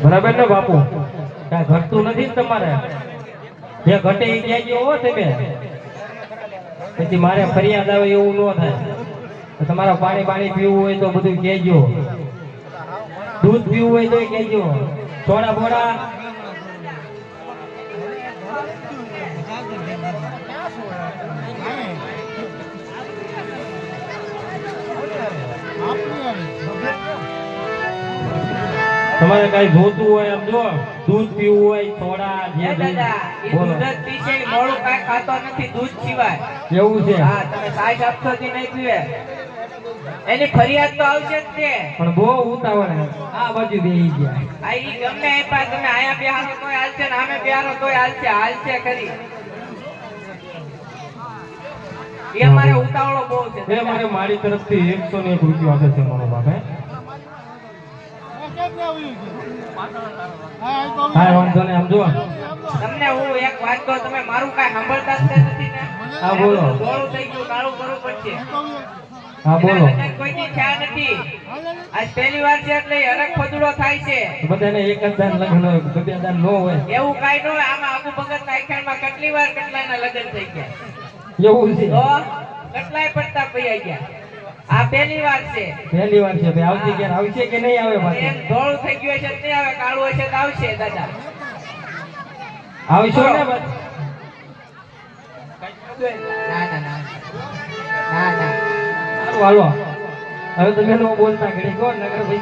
બરાબર ને બાપુ? કઈ ઘટતું નથી ને તમારે? જે ઘટે એ કહેજો હો તમે, પછી મારે ફરિયાદ આવે એવું ન થાય. તમારે પાણી પાણી પીવું હોય તો બધું કહેજો, દૂધ પીવું હોય તો કહેજો, સોડા બોડા તમારે કઈ જોતું હોય એમ જો, દૂધ પીવું હોય, સોડા જે દૂધ જ પીશે, મોળું કઈ ખાતો નથી દૂધ સિવાય. એવું છે? હા, તમે સાઈઠ આપશો કે નહીં પીવે એની ફરિયાદ તો આવશે જ તે. પણ બહુ ઉતાવળ આ બાજુ બેહી ગયા. આ ઈ ગમે એ પા તમે આયા બેહારો તોય હાલશે ને આમે બેહારો તોય હાલશે, હાલશે ખરી. એ અમારે ઉતાવળો બહુ છે. એ મારે મારી તરફથી 101 રૂપિયા આપે છે મારો બાપ. હા વાંધો ને આમ જો તમને હું એક વાત કહું, તમે મારું કાઈ સાંભળતા જ નથી ને. હા બોલો. ગોળું થઈ ગયું, કાળું કરવું પડશે. હા બોલો. કોઈ ની ખ્યાલ નથી, આજ પહેલી વાર છે એટલે હરખ ફદુડો થાય છે. બધાને એક જ દાન લગ્ન હોય, બે દાન ન હોય એવું કાઈ ન હોય. આમાં આબુ ભગત ના આખ્યાનમાં કેટલી વાર કેટલાના લગ્ન થઈ ગયા. એવું છે? તો કેટલાય પડતા પૈયા ગયા. આ પહેલી વાર છે. પહેલી વાર છે ભાઈ. આવતી ક્યારે આવશે કે નહીં આવે? પાછું એમ ધોળું થઈ ગયું છે નહીં આવે, કાળું હશે તો આવશે દાદા. આવશો ને? ના ના ના ના ના. હાલો હવે તમે નો બોલતા ઘડી કોણ નગર ભાઈ.